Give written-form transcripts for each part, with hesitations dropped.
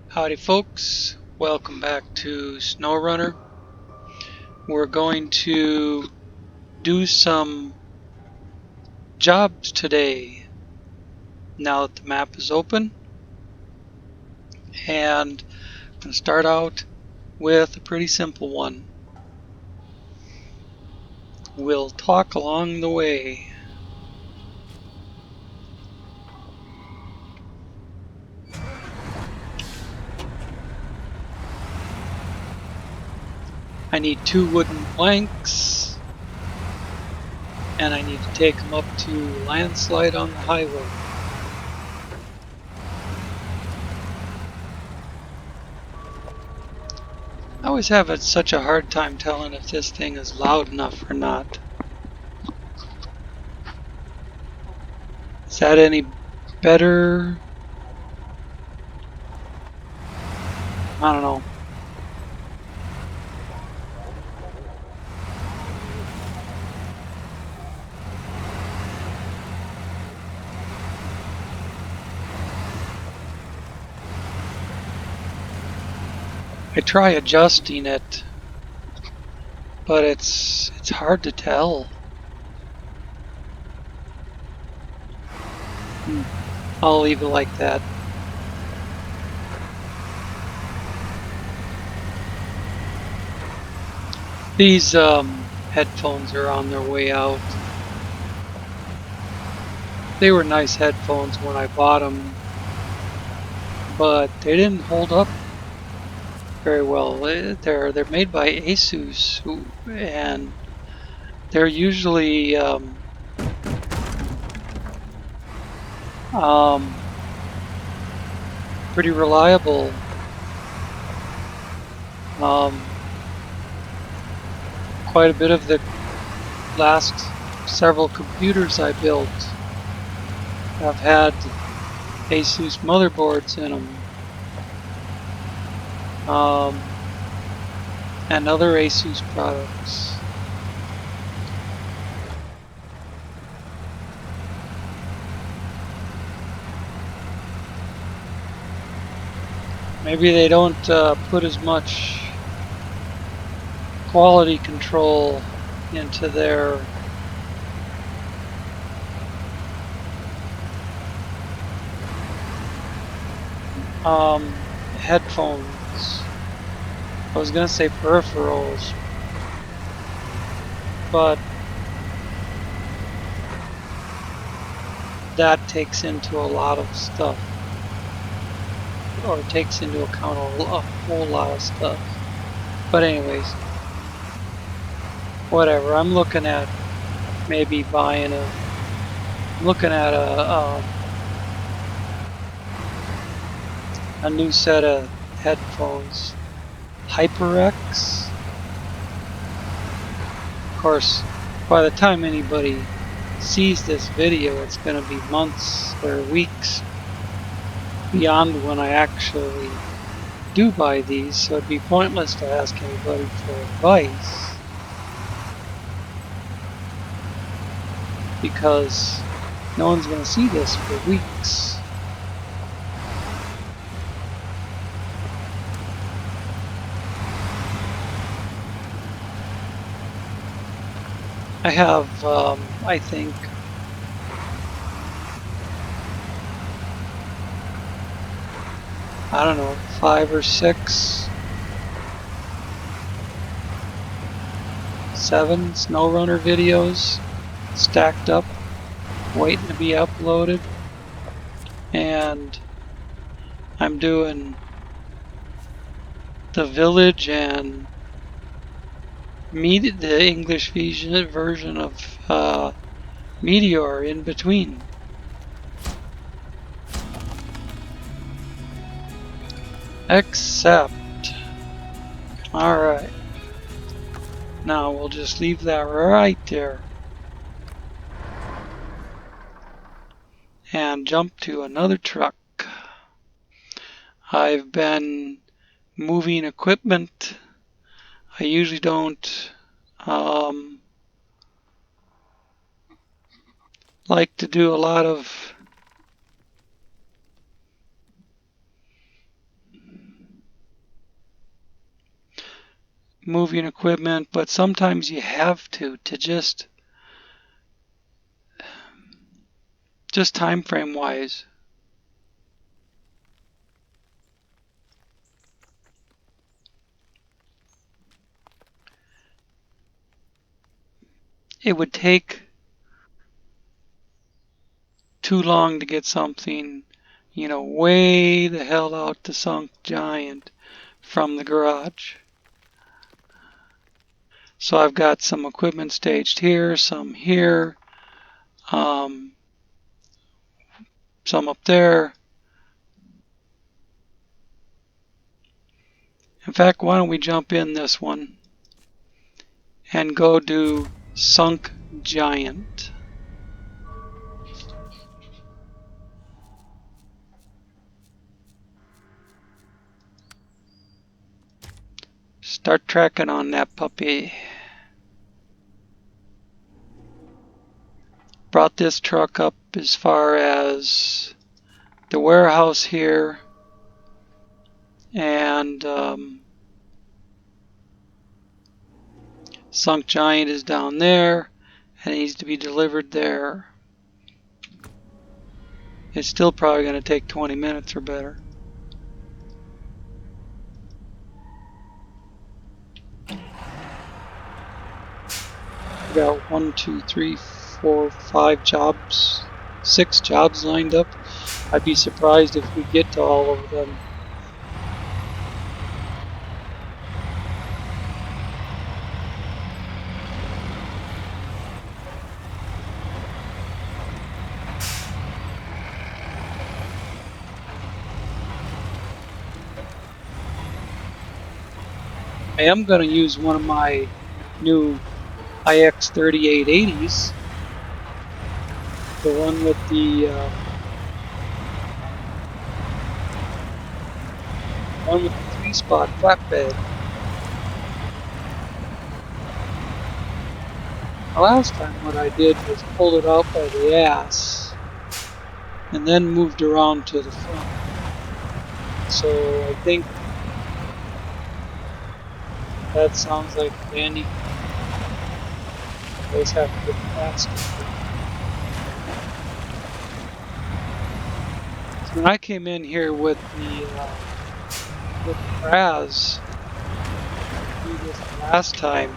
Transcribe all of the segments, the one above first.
Howdy folks, welcome back to SnowRunner. We're going to do some jobs today now that the map is open, and I'm going to start out with a pretty simple one. We'll talk along the way. I need 2 wooden planks, and I need to take them up to Landslide on the highway. I always have such a hard time telling if this thing is loud enough or not. Is that any better? I don't know. I try adjusting it, but it's hard to tell. I'll leave it like that. These headphones are on their way out. They were nice headphones when I bought them, but they didn't hold up very well. They're made by Azoz, and they're usually pretty reliable. Quite a bit of the last several computers I built have had Azoz motherboards in them, and other Azoz products. Maybe they don't put as much quality control into their headphones. I was gonna say peripherals, but that takes into a lot of stuff, or takes into account a whole lot of stuff. But anyways, whatever. I'm looking at maybe buying a new set of headphones. HyperX. Of course, by the time anybody sees this video, it's going to be months or weeks beyond when I actually do buy these, so it'd be pointless to ask anybody for advice, because no one's going to see this for weeks. I have, I think, I don't know, 5 or 6, 7 SnowRunner videos stacked up, waiting to be uploaded. And I'm doing the village and the English version of Meteor in between. Accept. Alright. Now we'll just leave that right there. And jump to another truck. I've been moving equipment. I usually don't like to do a lot of moving equipment, but sometimes you have to just time frame wise. It would take too long to get something, you know, way the hell out to Sunk Giant from the garage. So I've got some equipment staged here, some here, some up there. In fact, why don't we jump in this one and go do Sunk Giant. Start tracking on that puppy. Brought this truck up as far as the warehouse here, and Sunk Giant is down there and it needs to be delivered there. It's still probably going to take 20 minutes or better. We got 1, 2, 3, 4, 5 jobs, 6 jobs lined up. I'd be surprised if we get to all of them. I am going to use one of my new IX3880s, the one with the 3-spot flatbed. Last time what I did was pull it out by the ass and then moved around to the front. So I think that sounds like Andy. Always have to get faster. So when I came in here with the Raz, do this last time,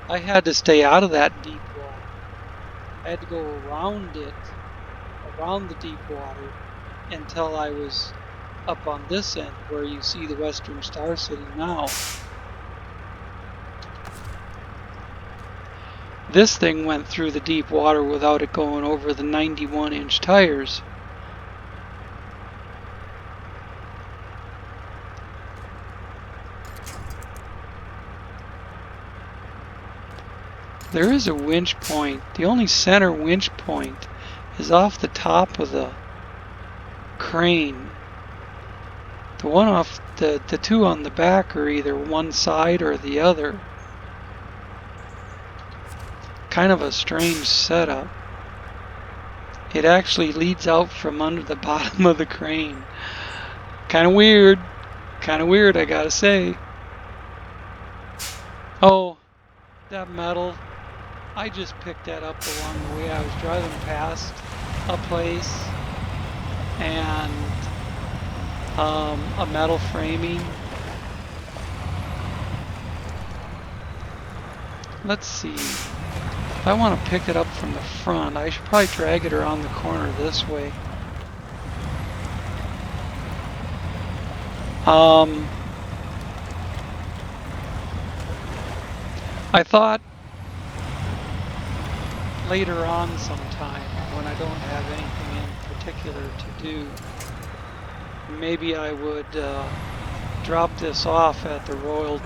I had to stay out of that deep water. I had to go around it, around the deep water, until I was up on this end where you see the Western Star sitting now. This thing went through the deep water without it going over the 91-inch tires. There is a winch point. The only center winch point is off the top of the crane. The one off the two on the back are either one side or the other. Kind of a strange setup. It actually leads out from under the bottom of the crane. Kind of weird, I gotta say. Oh, that metal. I just picked that up along the way. I was driving past a place and a metal framing. Let's see. If I want to pick it up from the front, I should probably drag it around the corner this way. I thought later on sometime, when I don't have anything in particular to do, maybe I would drop this off at the rolled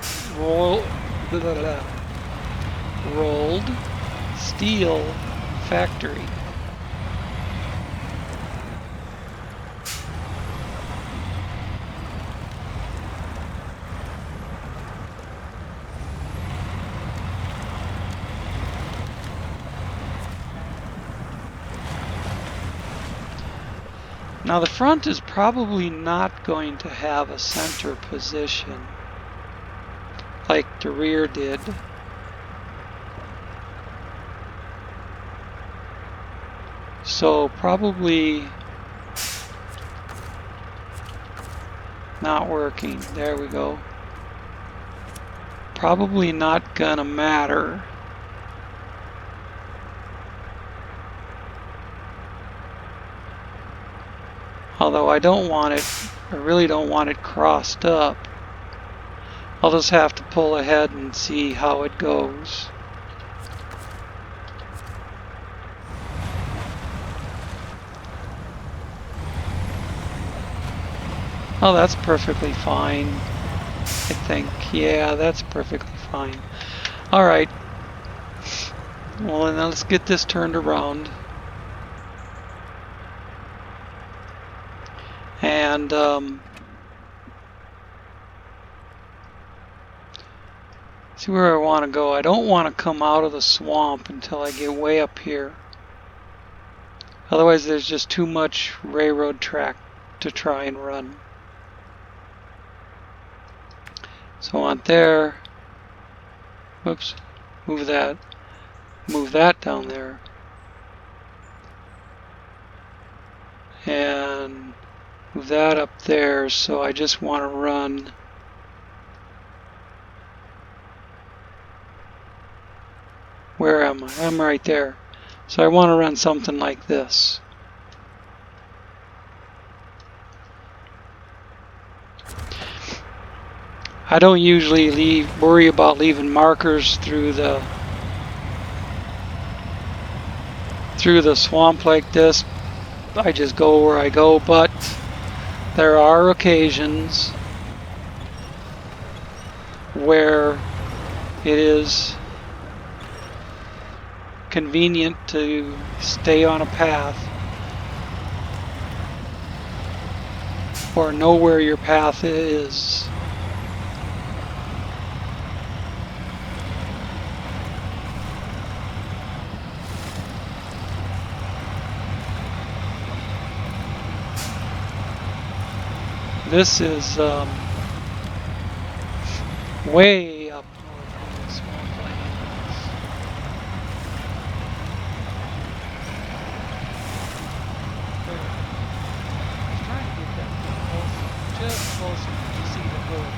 steel factory. Now the front is probably not going to have a center position. like the rear did. So probably not working. There we go. Probably not gonna matter. Although I don't want it, I really don't want it crossed up. I'll just have to pull ahead and see how it goes. Oh, that's perfectly fine, I think. Yeah, that's perfectly fine. All right. Well, then let's get this turned around. And see where I want to go. I don't want to come out of the swamp until I get way up here. Otherwise, there's just too much railroad track to try and run. So on there. Whoops. Move that. Move that down there. And move that up there. So I just want to run. Where am I? I'm right there. So I want to run something like this. I don't usually worry about leaving markers through the swamp like this. I just go where I go, but there are occasions where it is convenient to stay on a path or know where your path is. This is way up north in the swamplands. I'm trying to get that close, just close to see the hood.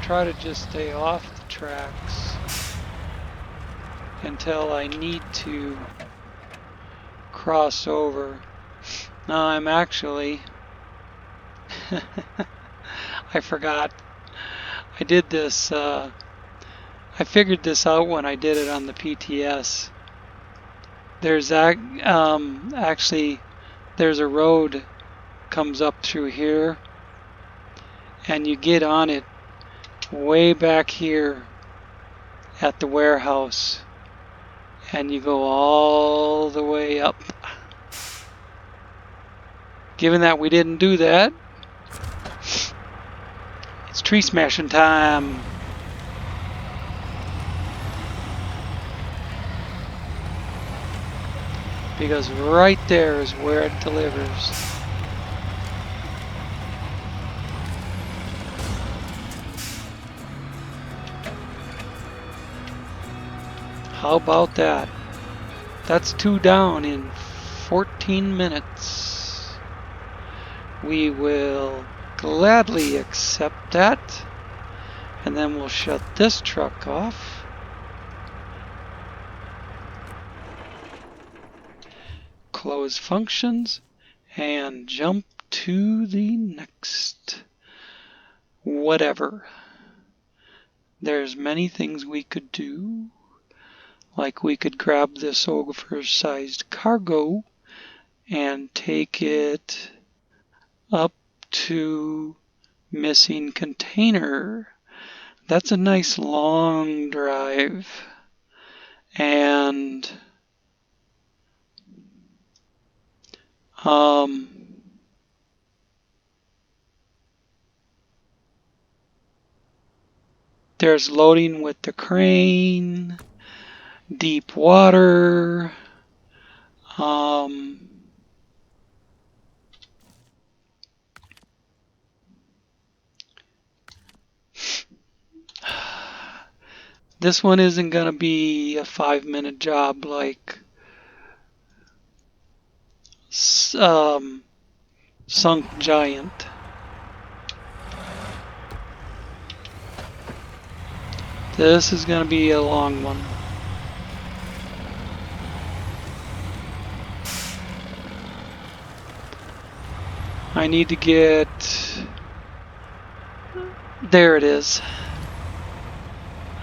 Try to just stay off the tracks until I need to cross over. Now I'm actually I forgot. I did this I figured this out when I did it on the PTS. There's actually there's a road comes up through here and you get on it way back here at the warehouse and you go all the way up. Given that we didn't do that, it's tree smashing time. Because right there is where it delivers. How about that? That's 2 down in 14 minutes. We will gladly accept that. And then we'll shut this truck off. Close functions and jump to the next whatever. There's many things we could do. Like we could grab this oversized cargo and take it up to missing container. That's a nice long drive. And There's loading with the crane, deep water, this one isn't going to be a 5-minute job like Sunk Giant. This is going to be a long one. I need to get... There it is.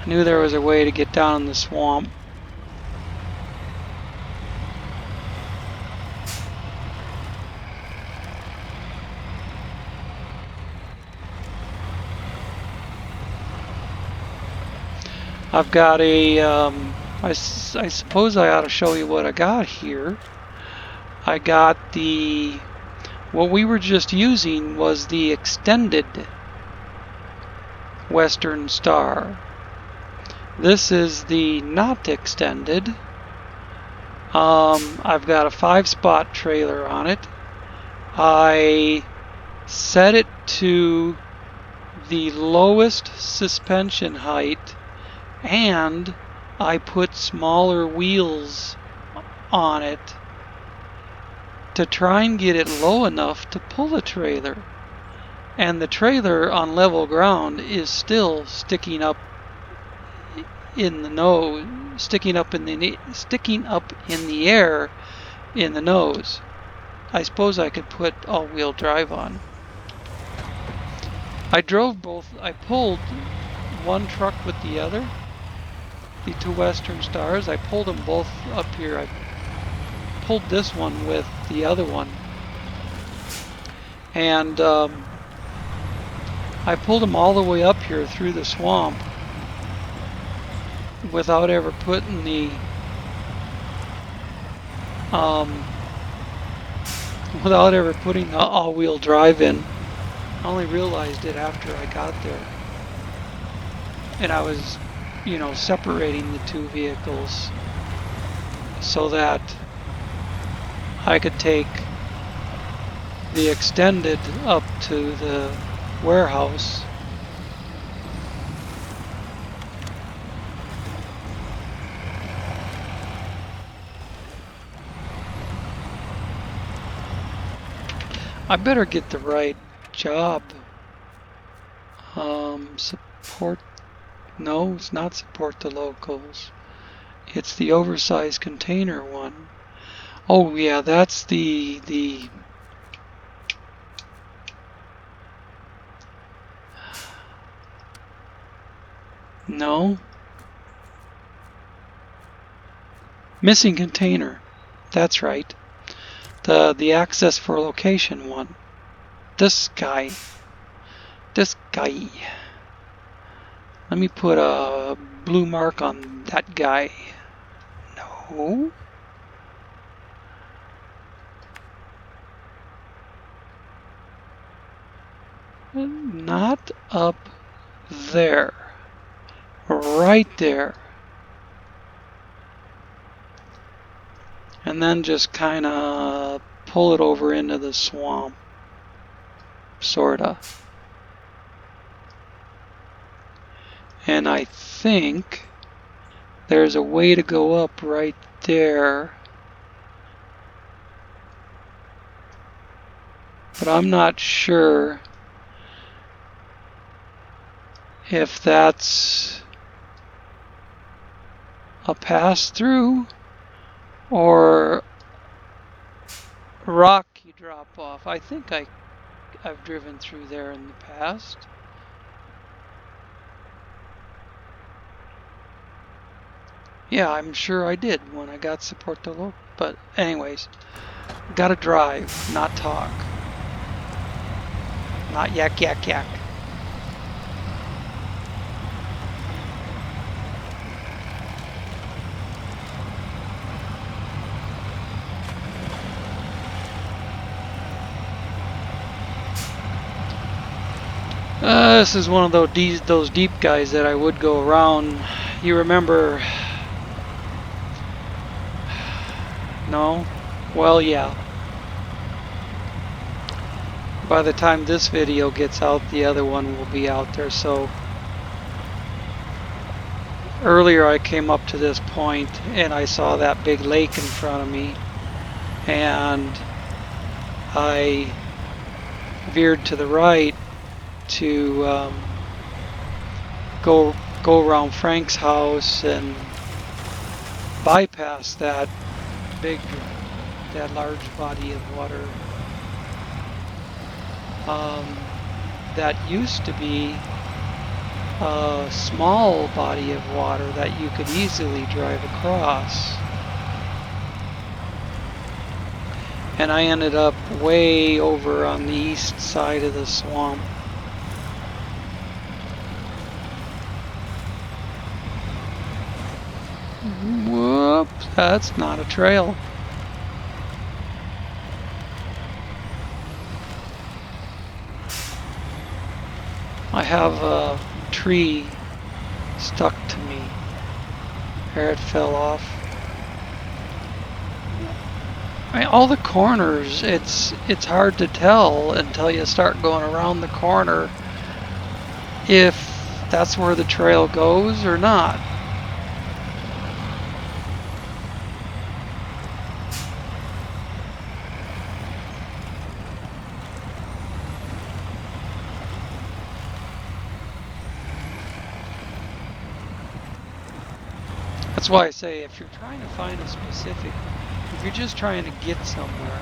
I knew there was a way to get down in the swamp. I've got a, I suppose I ought to show you what I got here. I got what we were just using was the extended Western Star. This is the not extended. I've got a 5-spot trailer on it. I set it to the lowest suspension height, and I put smaller wheels on it to try and get it low enough to pull a trailer. And the trailer on level ground is still sticking up in the nose, sticking up in the air in the nose. I suppose I could put all-wheel drive on. I drove both. I pulled one truck with the other, the 2 Western Stars. I pulled them both up here. I pulled this one with the other one, and I pulled them all the way up here through the swamp without ever putting the all-wheel drive in. I only realized it after I got there, and I was, separating the 2 vehicles so that I could take the extended up to the warehouse. I better get the right job. Support. No, it's not support the locals. It's the oversized container one. Oh yeah, that's the no. Missing container. That's right. The access for location one. This guy. Let me put a blue mark on that guy. No. Not up there. Right there. And then just kind of pull it over into the swamp. Sorta. And I think there's a way to go up right there. But I'm not sure if that's a pass-through or rock you drop off. I think I've driven through there in the past. Yeah, I'm sure I did when I got support the local. But anyways, gotta drive, not talk. Not yak yak yak. This is one of those deep guys that I would go around. You remember? No? Well, yeah. By the time this video gets out, the other one will be out there. So earlier I came up to this point and I saw that big lake in front of me, and I veered to the right to go around Frank's house and bypass that large body of water. That used to be a small body of water that you could easily drive across. And I ended up way over on the east side of the swamp. Whoop, that's not a trail. I have a tree stuck to me. There, it fell off. I mean, all the corners, it's hard to tell until you start going around the corner if that's where the trail goes or not. That's why I say, if you're trying to find a specific, if you're just trying to get somewhere,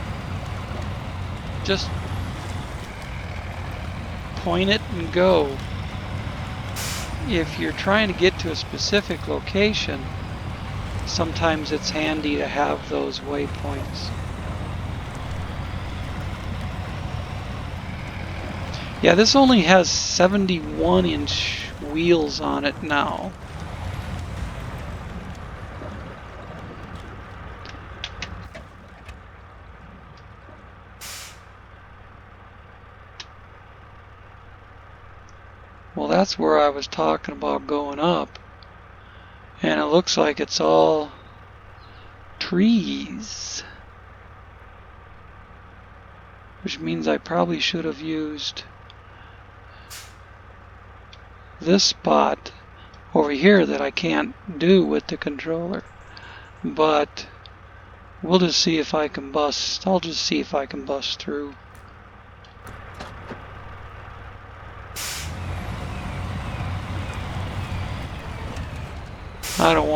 just point it and go. If you're trying to get to a specific location, sometimes it's handy to have those waypoints. Yeah, this only has 71-inch wheels on it now. Well, that's where I was talking about going up. And it looks like it's all trees. Which means I probably should have used this spot over here that I can't do with the controller. But we'll just see if I can bust. I'll just see if I can bust through. I don't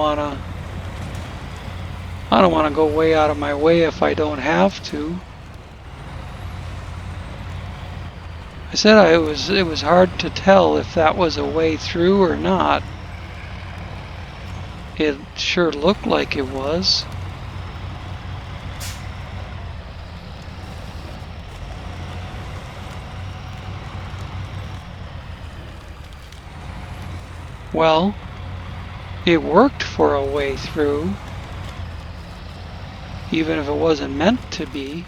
wanna go way out of my way if I don't have to. I said it was hard to tell if that was a way through or not. It sure looked like it was. Well, it worked for a way through, even if it wasn't meant to be.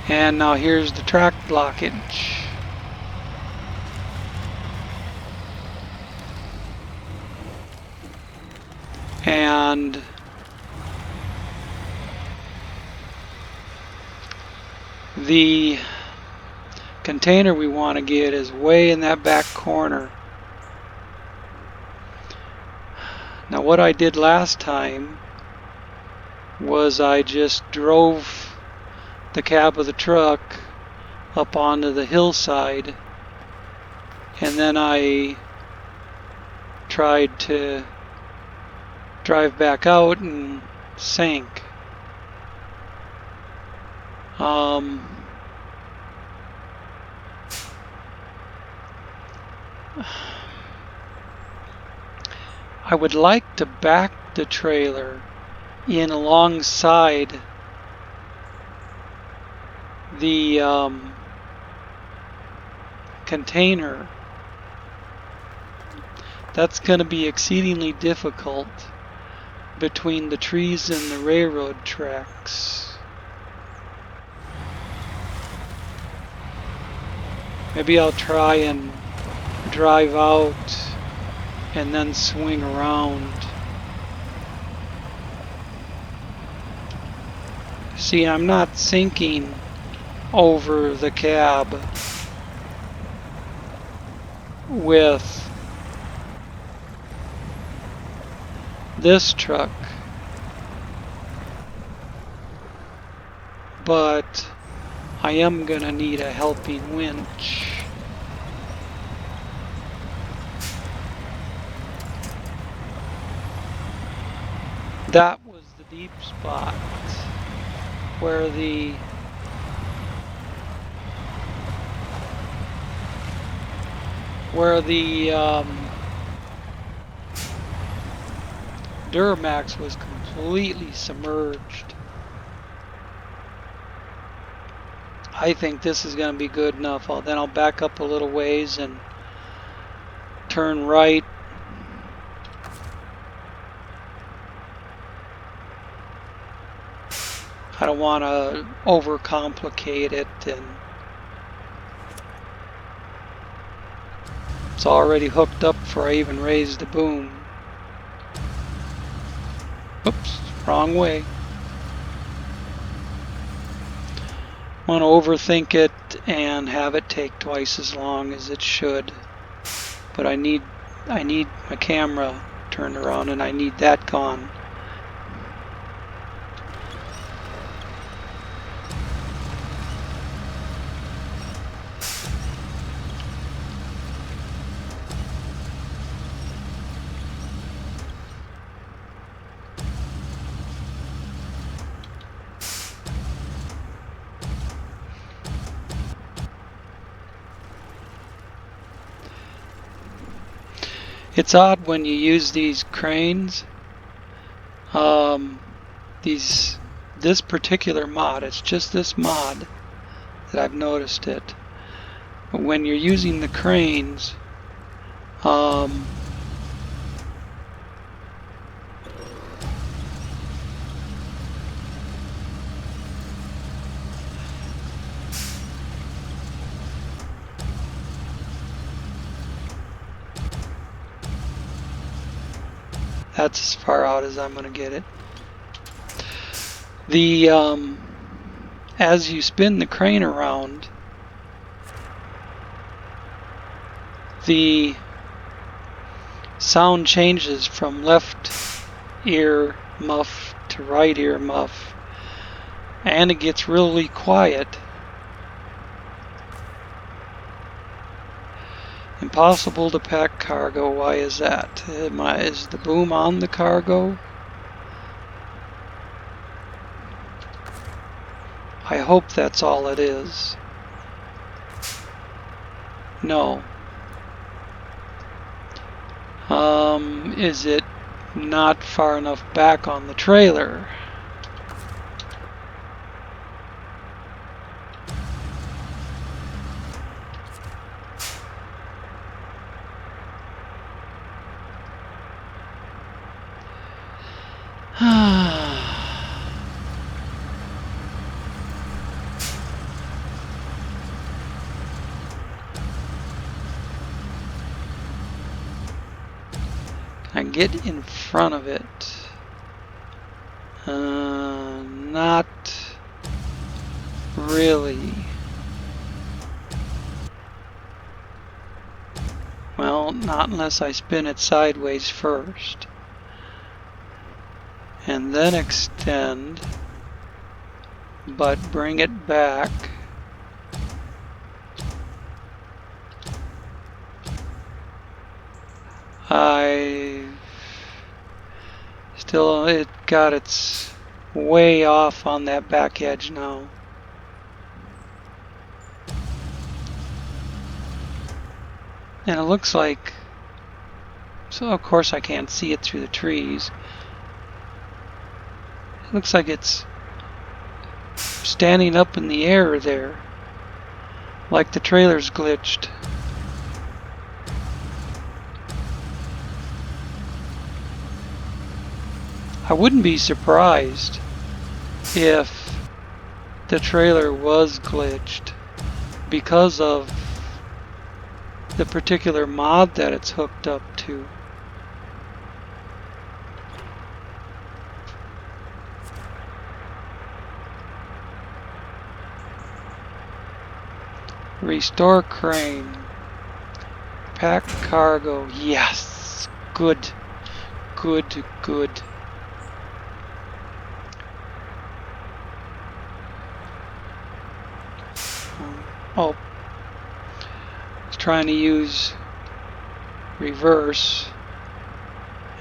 And now here's the track blockage. And the container we want to get is way in that back corner. Now what I did last time was I just drove the cab of the truck up onto the hillside, and then I tried to drive back out and sank. I would like to back the trailer in alongside the container. That's going to be exceedingly difficult between the trees and the railroad tracks. Maybe I'll try and drive out and then swing around. See, I'm not sinking over the cab with this truck, but I am gonna need a helping winch. That was the deep spot where the Duramax was completely submerged. I think this is going to be good enough. Then I'll back up a little ways and turn right. I don't want to overcomplicate it, and it's already hooked up before I even raise the boom. Oops, wrong way. I want to overthink it and have it take twice as long as it should. But I need my camera turned around, and I need that gone. It's odd when you use these cranes, this particular mod, it's just this mod that I've noticed it. But when you're using the cranes, that's as far out as I'm going to get it. As you spin the crane around, the sound changes from left ear muff to right ear muff, and it gets really quiet. Impossible to pack cargo. Why is that? Is the boom on the cargo? I hope that's all it is. No. Is it not far enough back on the trailer? I get in front of it. Not really. Well, not unless I spin it sideways first. And then extend, but bring it back. It got its way off on that back edge now. And it looks like, so of course I can't see it through the trees. It looks like it's standing up in the air there, like the trailer's glitched. I wouldn't be surprised if the trailer was glitched because of the particular mod that it's hooked up to. Restore crane. Pack cargo. Yes! Good. Good, good. Oh. I was trying to use reverse,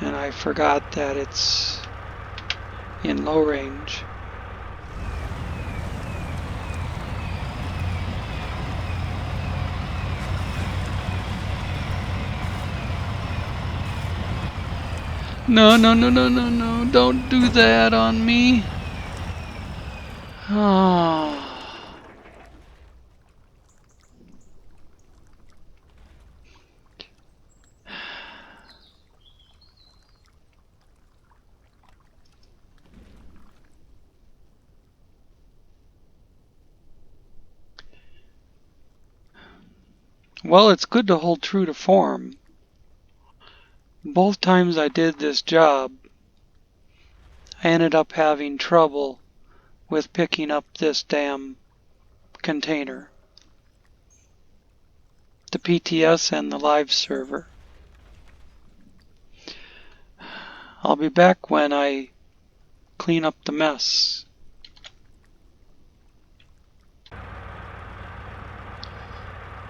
and I forgot that it's in low range. No, no, no, no, no, no. Don't do that on me. Oh. Well, it's good to hold true to form. Both times I did this job, I ended up having trouble with picking up this damn container. The PTS and the live server. I'll be back when I clean up the mess.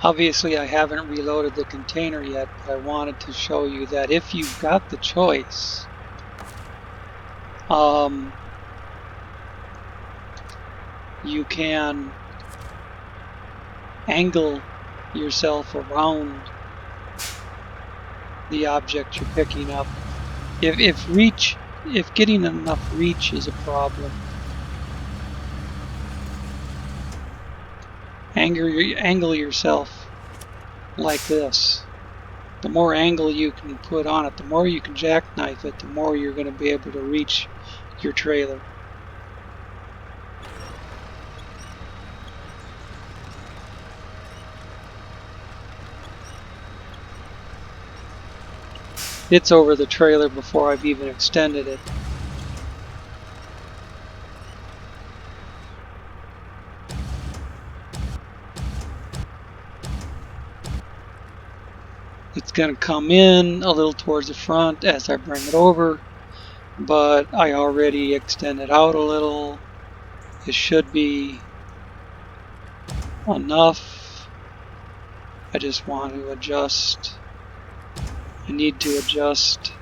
Obviously I haven't reloaded the container yet, but I wanted to show you that if you've got the choice, you can angle yourself around the object you're picking up. If getting enough reach is a problem, angle yourself like this. The more angle you can put on it, the more you can jackknife it, the more you're going to be able to reach your trailer. It's over the trailer before I've even extended it. It's going to come in a little towards the front as I bring it over, but I already extended out a little. It should be enough. I just want to adjust. I need to adjust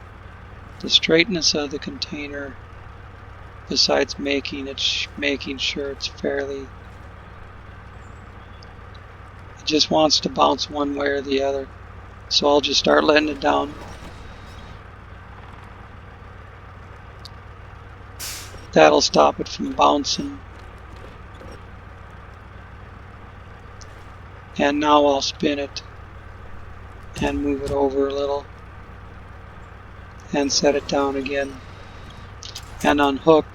the straightness of the container besides making sure it's fairly. It just wants to bounce one way or the other. So I'll just start letting it down. That'll stop it from bouncing. And now I'll spin it and move it over a little and set it down again and unhook,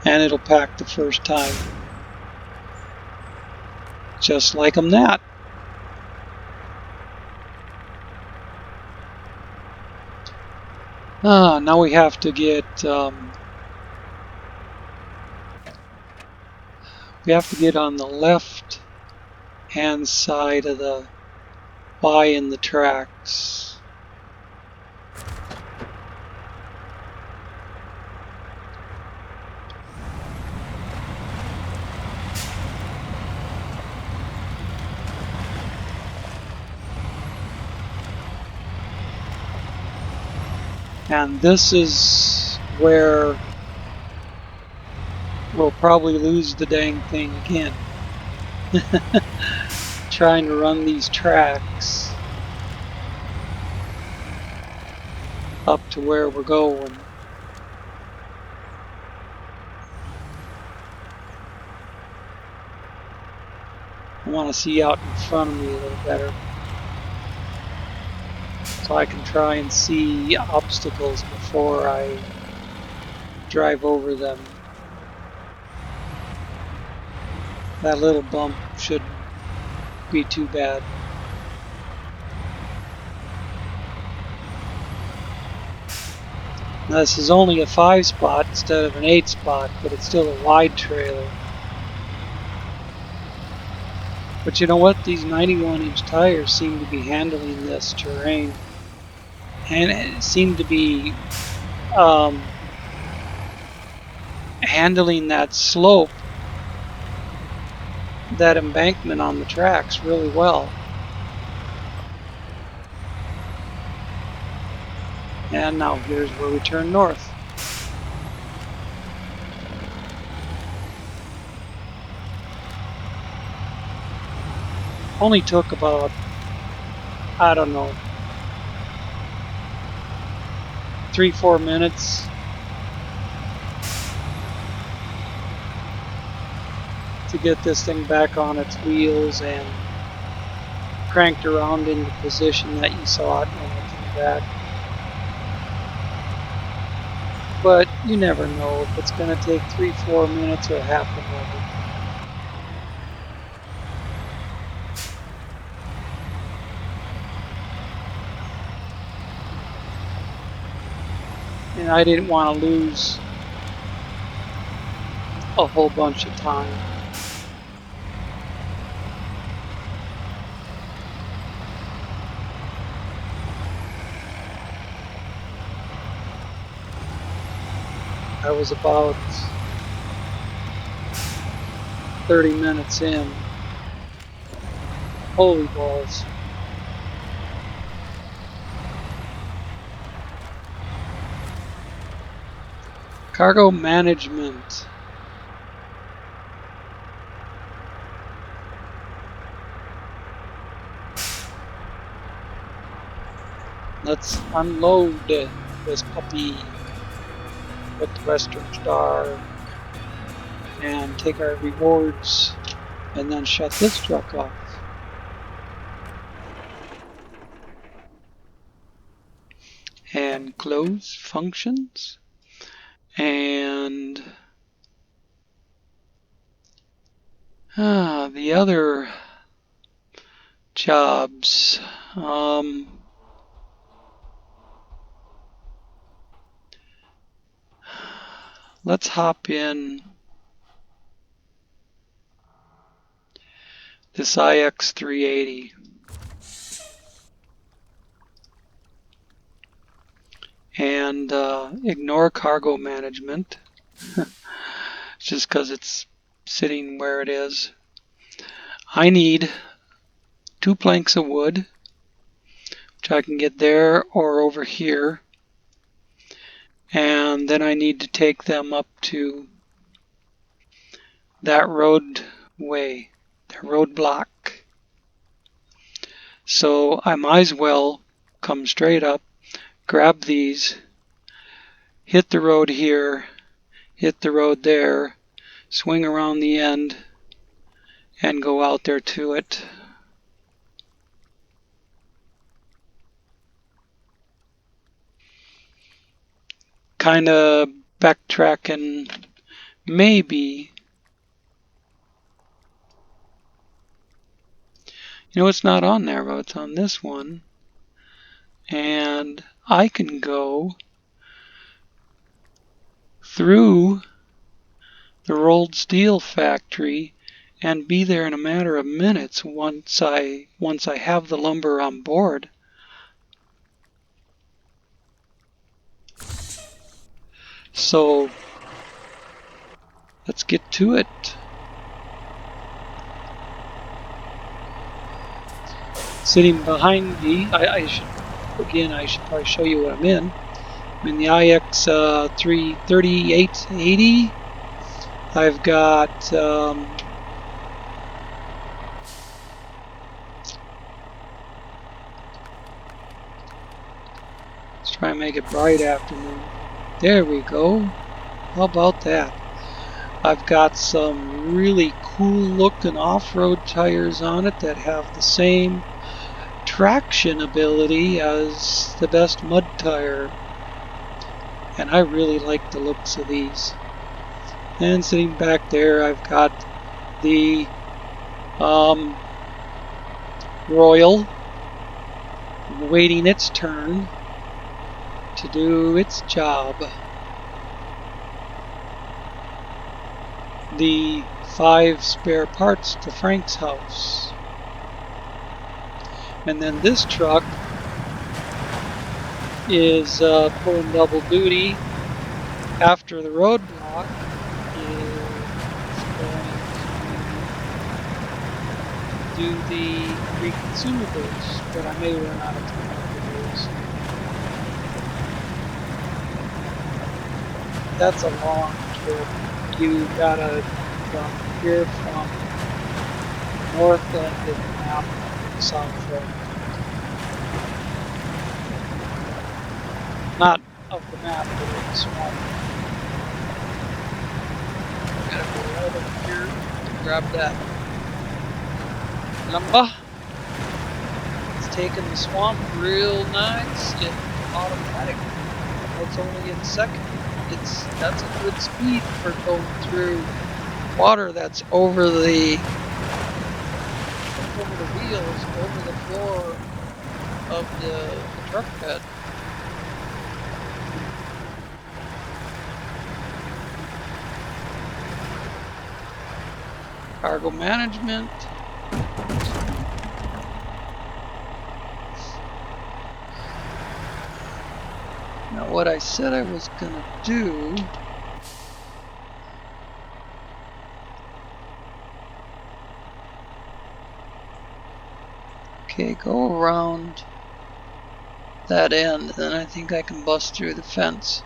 and it'll pack the first time. Just like that. Now we have to get on the left hand side of the Y in the tracks. And this is where we'll probably lose the dang thing again. Trying to run these tracks up to where we're going. I want to see out in front of me a little better, so I can try and see obstacles before I drive over them. That little bump should be too bad. Now, this is only a 5-spot instead of an 8-spot, but it's still a wide trailer. But you know what? These 91-inch tires seem to be handling this terrain. And it seemed to be handling that slope, that embankment on the tracks really well. And now here's where we turn north. Only took about, I don't know, 3-4 minutes. To get this thing back on its wheels and cranked around in the position that you saw it when it came back. But you never know if it's going to take 3-4 minutes or half an hour. And I didn't want to lose a whole bunch of time. I was about 30 minutes in. Holy balls. Cargo management. Let's unload this puppy with the Western Star and take our rewards and then shut this truck off. And close functions. And the other jobs. Let's hop in this IX380. And ignore cargo management. Just because it's sitting where it is. I need 2 planks of wood, which I can get there or over here. And then I need to take them up to that roadway, the roadblock. So I might as well come straight up, grab these, hit the road here, hit the road there, swing around the end, and go out there to it. Kind of backtracking, maybe. You know, it's not on there, but it's on this one. And I can go through the rolled steel factory and be there in a matter of minutes once I have the lumber on board. So let's get to it. Sitting behind me, I should probably show you what I'm in. I'm in the IX3880. I've got let's try and make it bright afternoon. There we go. How about that? I've got some really cool looking off-road tires on it that have the same traction ability as the best mud tire. And I really like the looks of these. And sitting back there, I've got the Royal, waiting its turn to do its job. The 5 spare parts to Frank's house. And then this truck is pulling double duty after the roadblock is going to do the 3 consumables, but I may run out of time for those. That's a long trip. You gotta from here from north end of the map to south end. Not of the map, but of the swamp. Gotta go right over here to grab that lumber. It's taking the swamp real nice and automatic. It's only in second. That's a good speed for going through water that's over the wheels, over the floor of the truck bed. Cargo management. Now what I said I was gonna do okay, go around that end, and then I think I can bust through the fence.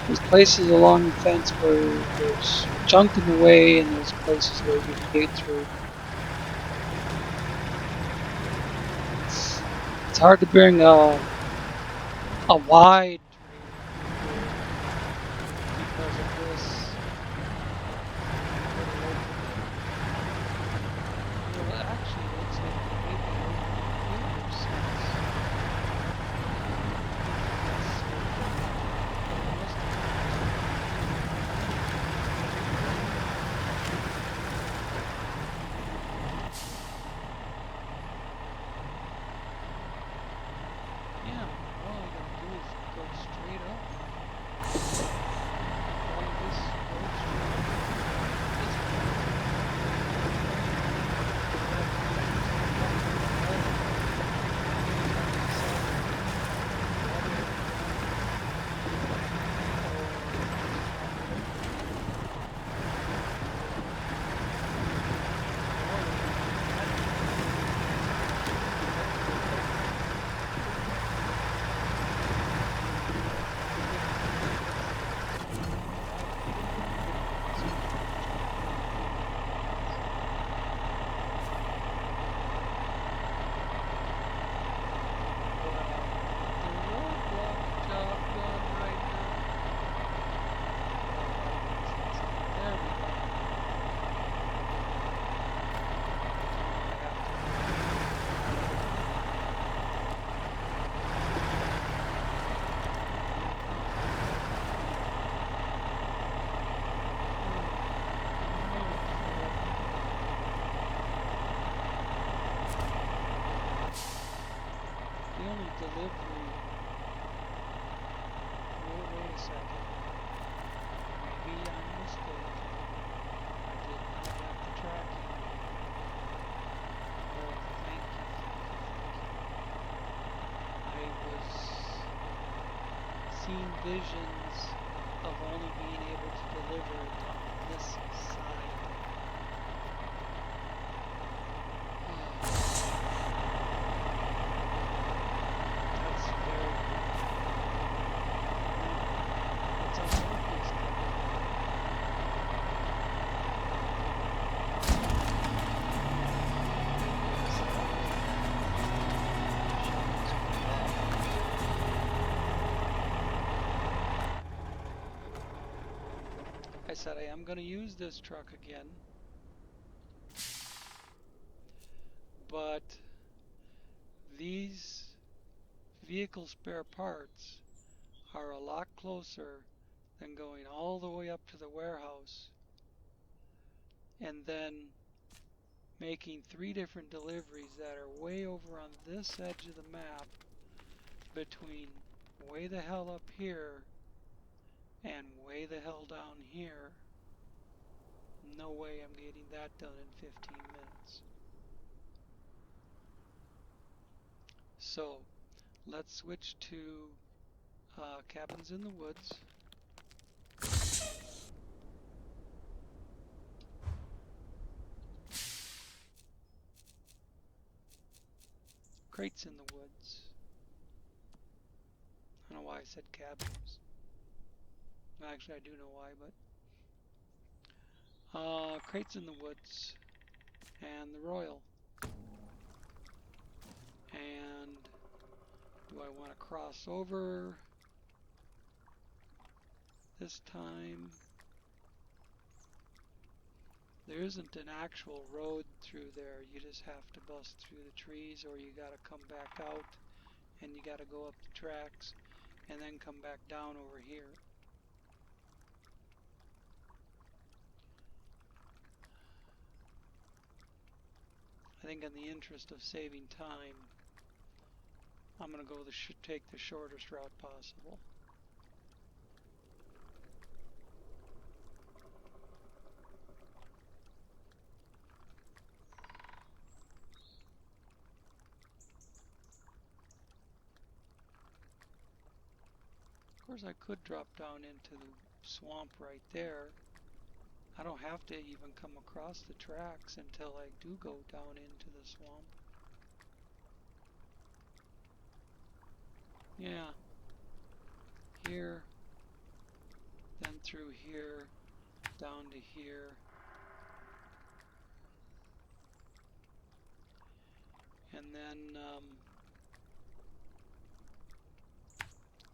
There's places along the fence where there's junk in the way, and there's places where you can get through. It's hard to bring a wide because of this. Well, it actually looks like they made that over since. Yeah, all I gotta do is go straight up. Follow this road straight up. The only delivery. Oh, wait a second. Maybe I'm mistaken. I did not have the tracking. Oh, thank you. I was seeing visions of only being able to deliver it on this side. That's very good. What's our focus? I said I am going to use this truck again. but these vehicle spare parts are a lot closer than going all the way up to the warehouse and then making 3 different deliveries that are way over on this edge of the map between way the hell up here and way the hell down here. No way I'm getting that done in 15 minutes. So let's switch to Cabins in the Woods. Crates in the Woods. I don't know why I said cabins. Actually, I do know why, but Crates in the Woods and the Royal. And do I want to cross over this time? There isn't an actual road through there. You just have to bust through the trees, or you got to come back out and you got to go up the tracks and then come back down over here. I think in the interest of saving time, I'm going to go take the shortest route possible. Of course, I could drop down into the swamp right there. I don't have to even come across the tracks until I do go down into the swamp. Yeah. Here, then through here, down to here. And then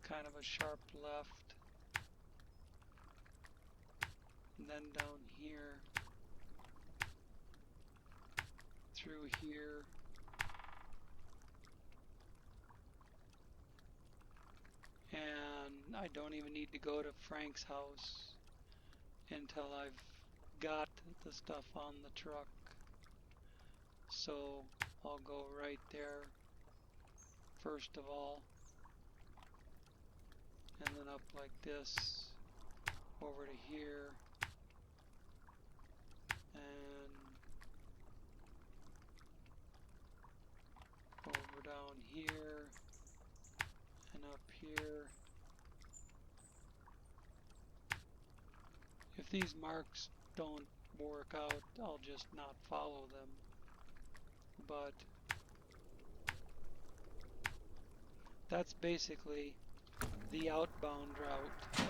kind of a sharp left. And then down here, through here. And I don't even need to go to Frank's house until I've got the stuff on the truck. So I'll go right there first of all, and then up like this over to here, and over down here and up here. If these marks don't work out, I'll just not follow them. But that's basically the outbound route.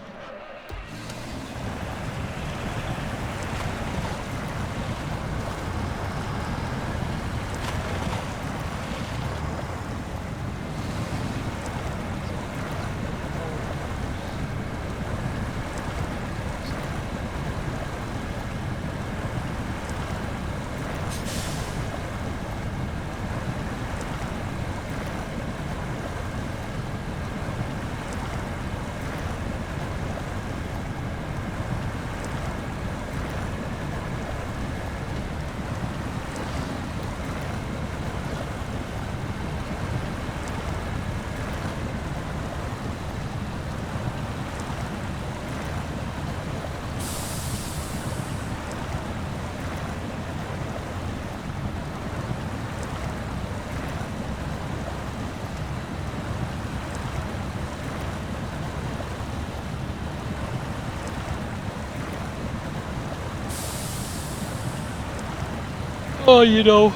Oh, you know.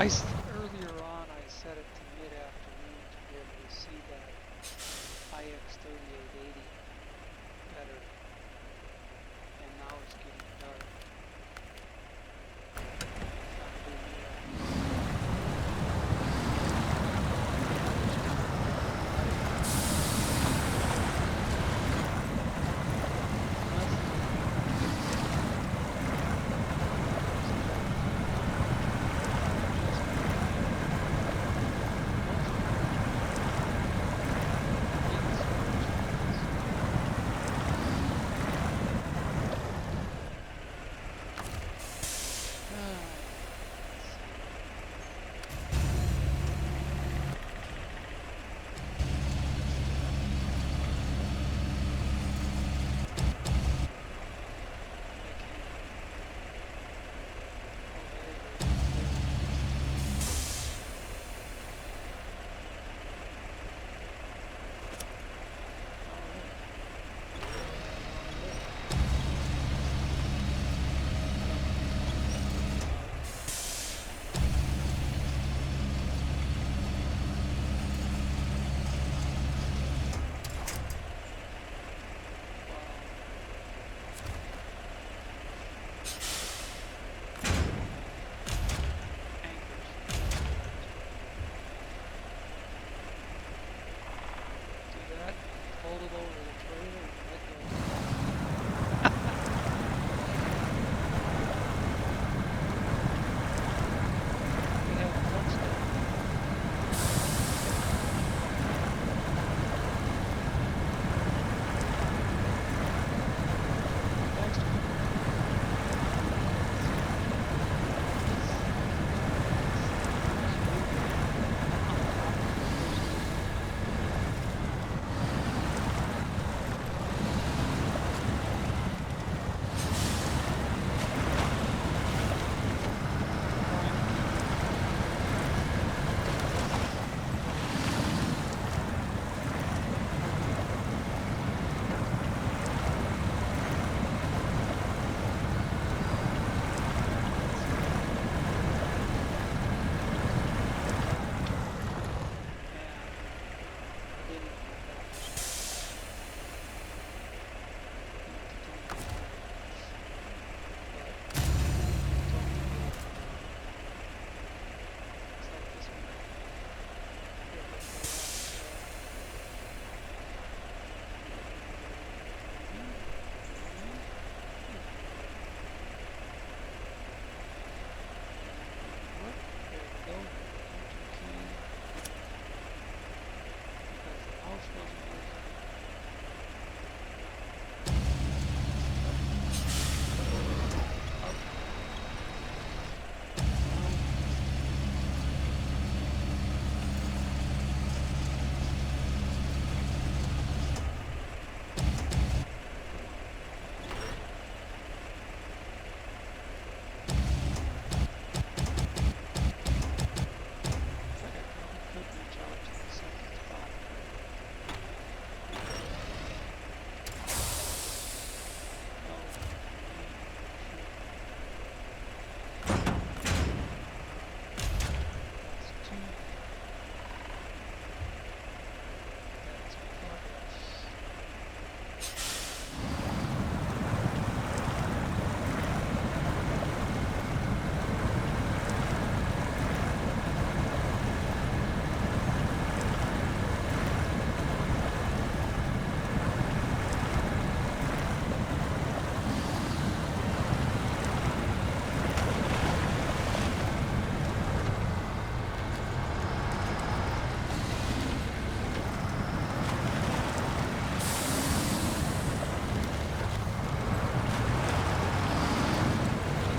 Earlier on I set it to mid-afternoon to be able to see that IX3880 better, and now it's getting dark. Hold it over the trailer and let go. We have a footstep.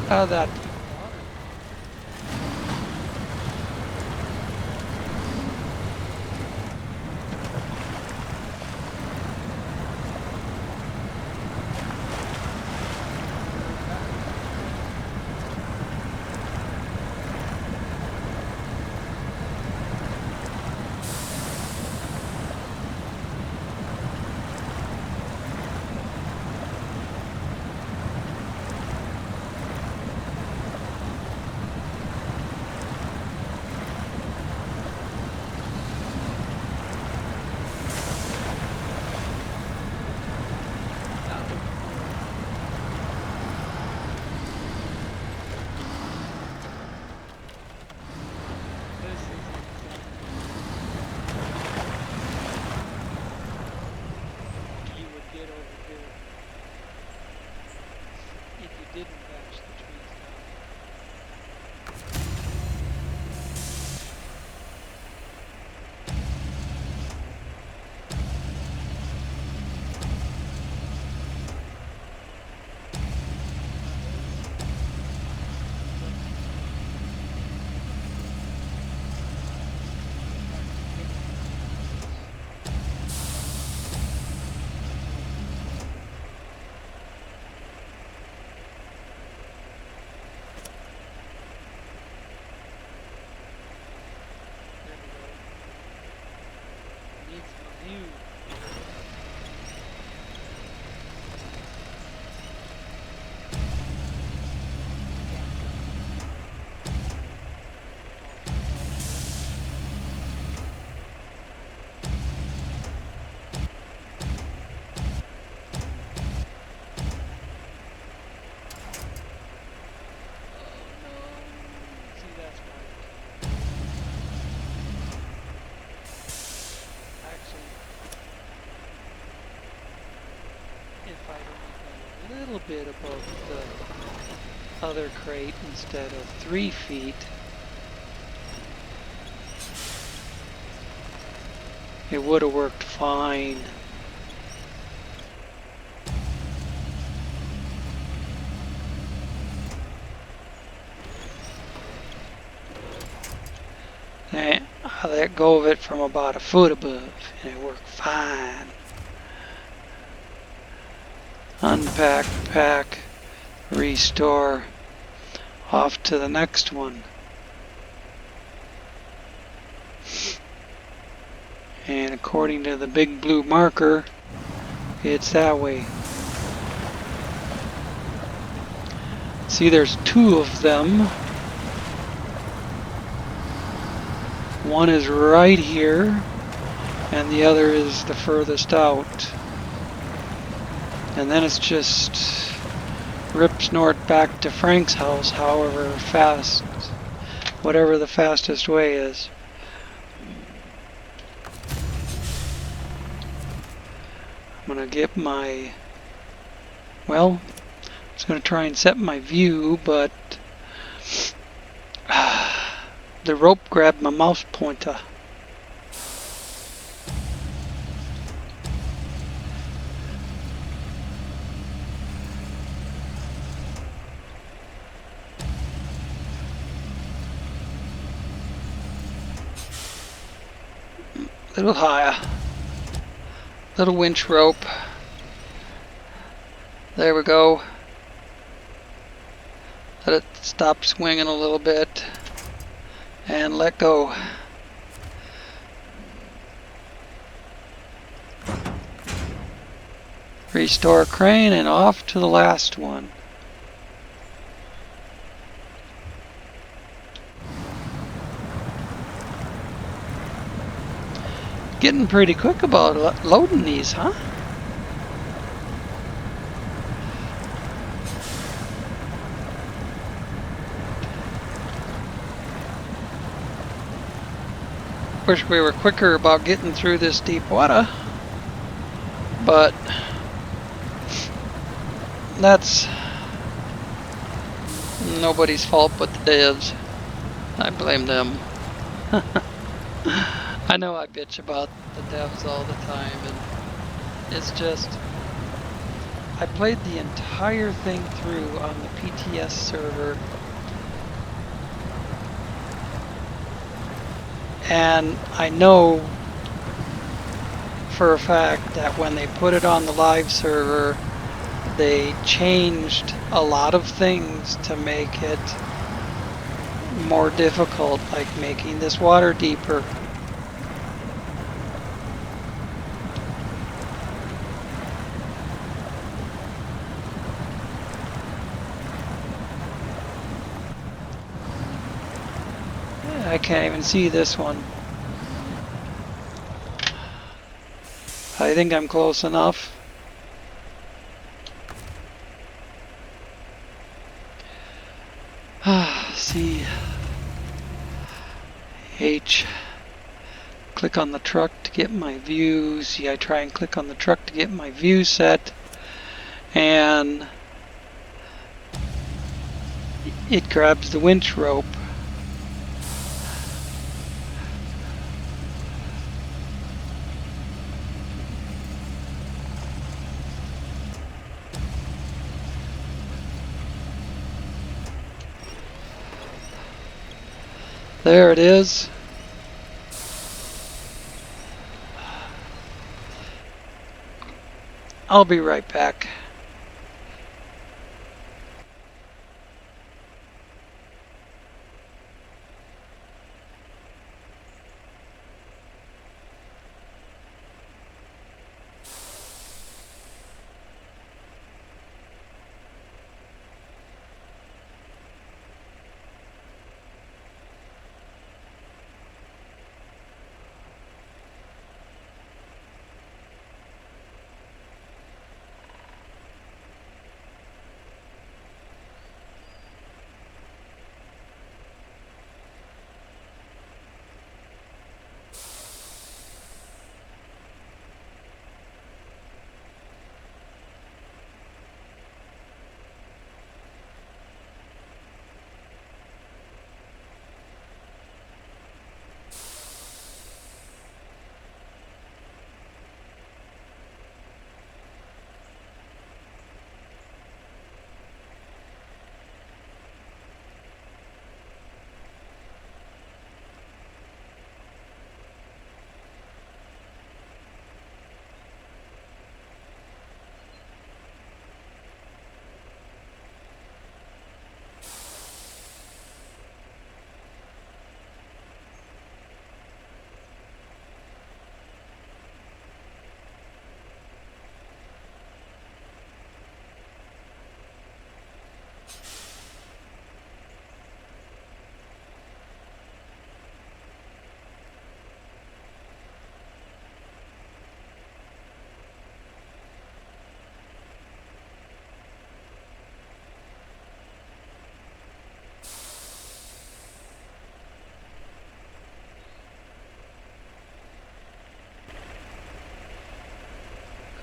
That if I'd only been a little bit above the other crate instead of 3 feet, it would have worked fine. And I let go of it from about a foot above, and it worked fine. Unpack, pack, restore, off to the next one. And according to the big blue marker, it's that way. See, there's 2 of them. One is right here, and the other is the furthest out. And then it's just rips north back to Frank's house, however fast, whatever the fastest way is. I'm gonna get my, well, I was gonna try and set my view, but the rope grabbed my mouse pointer. Little higher. Little winch rope. There we go. Let it stop swinging a little bit. And let go. Restore crane and off to the last one. Getting pretty quick about loading these, huh? Wish we were quicker about getting through this deep water, but that's nobody's fault but the devs. I blame them. I know I bitch about the devs all the time, and it's just, I played the entire thing through on the PTS server, and I know for a fact that when they put it on the live server, they changed a lot of things to make it more difficult, like making this water deeper. I can't even see this one. I think I'm close enough. C H. Click on the truck to get my view. See, I try and click on the truck to get my view set, and it grabs the winch rope. There it is. I'll be right back.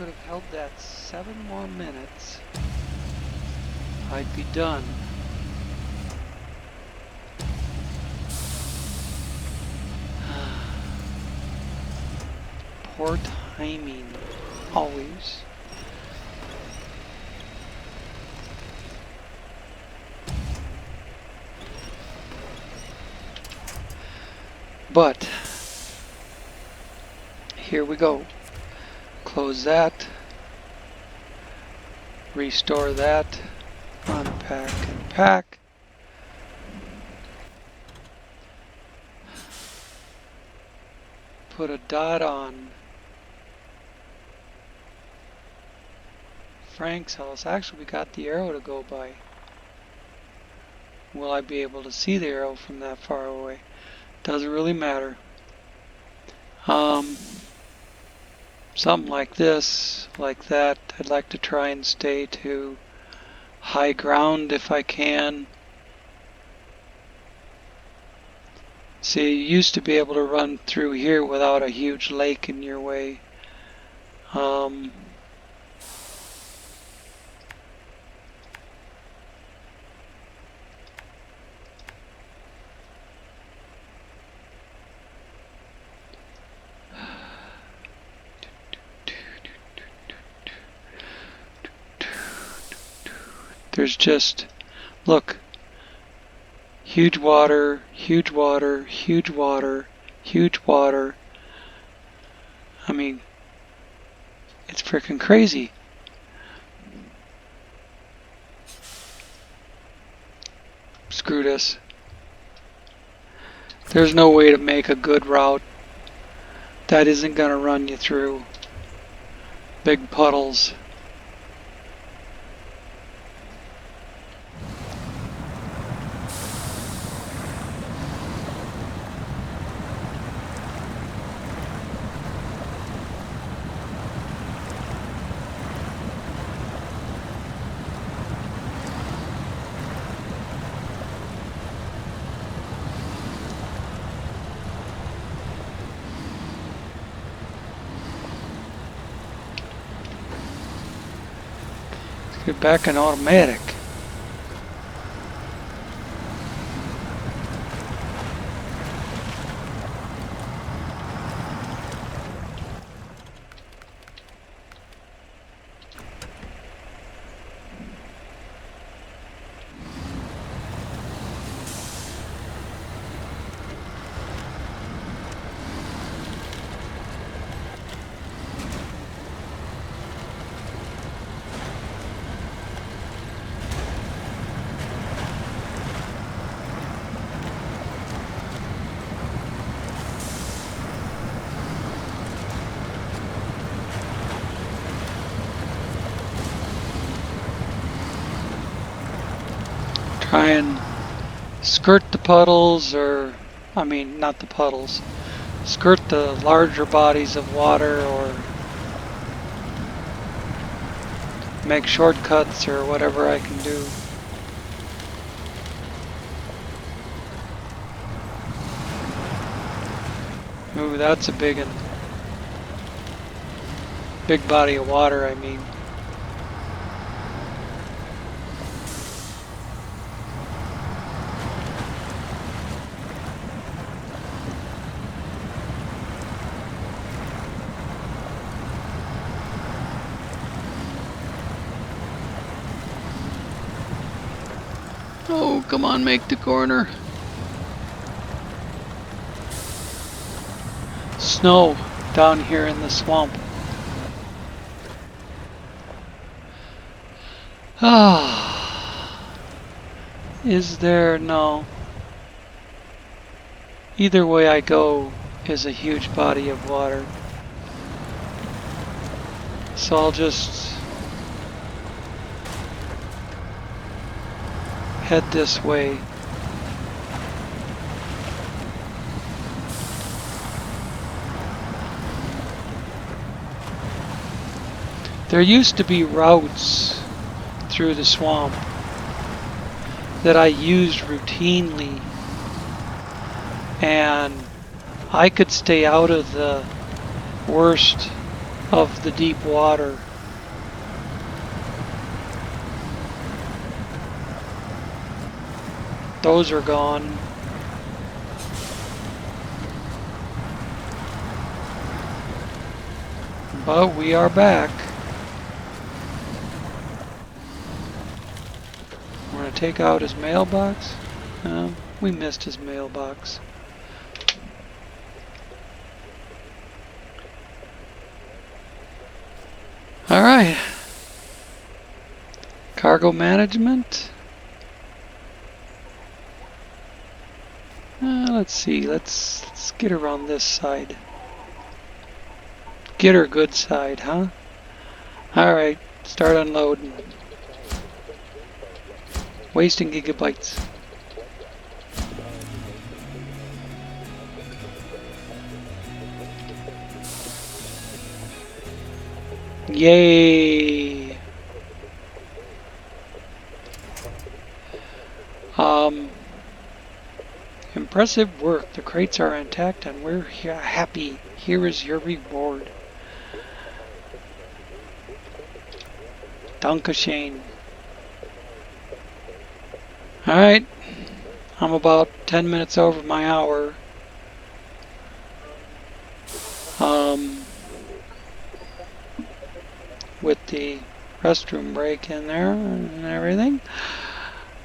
could have held that 7 more minutes, I'd be done. Poor timing, always. But here we go. Close that. Restore that. Unpack and pack. Put a dot on Frank's house. Actually, we got the arrow to go by. Will I be able to see the arrow from that far away? Doesn't really matter. Something like this, like that. I'd like to try and stay to high ground if I can. See, you used to be able to run through here without a huge lake in your way. There's just, look, huge water, huge water, huge water, huge water. I mean, it's freaking crazy. Screw this. There's no way to make a good route that isn't going to run you through big puddles. Get back in automatic. Try and skirt the puddles, or, I mean, not the puddles, skirt the larger bodies of water, or make shortcuts, or whatever I can do. Ooh, that's a big one. Big body of water, I mean. Oh, come on, make the corner. Snow down here in the swamp. Ah, is there? No. Either way I go is a huge body of water. So I'll just head this way. There used to be routes through the swamp that I used routinely, and I could stay out of the worst of the deep water. Those are gone. But we are back. We're going to take out his mailbox. We missed his mailbox. Alright. Cargo management. Let's see. Let's get her on this side. Get her good side, huh? Alright. Start unloading. Wasting gigabytes. Yay! Impressive work. The crates are intact and we're happy. Here is your reward. Dankeschön. Alright. I'm about 10 minutes over my hour. With the restroom break in there and everything.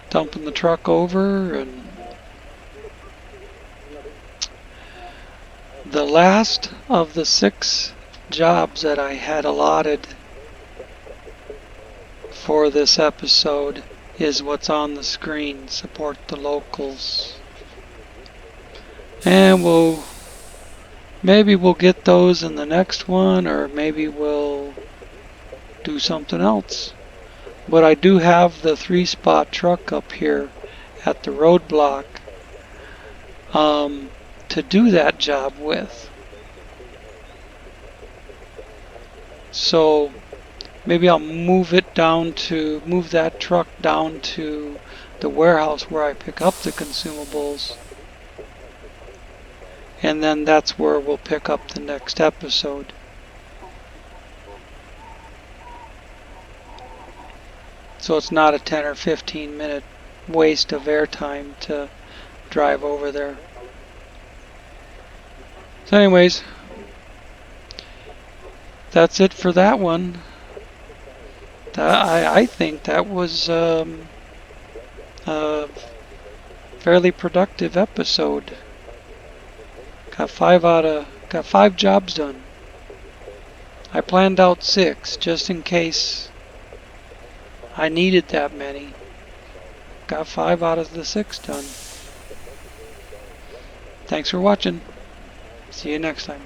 Dumping the truck over, and the last of the 6 jobs that I had allotted for this episode is what's on the screen. Support the locals. And maybe we'll get those in the next one, or maybe we'll do something else. But I do have the 3-spot truck up here at the roadblock to do that job with. So maybe I'll move that truck down to the warehouse where I pick up the consumables. And then that's where we'll pick up the next episode. So it's not a 10 or 15 minute waste of airtime to drive over there. So anyways, that's it for that one. I think that was a fairly productive episode. Got 5 jobs done. I planned out 6 just in case I needed that many. Got 5 out of the 6 done. Thanks for watching. See you next time.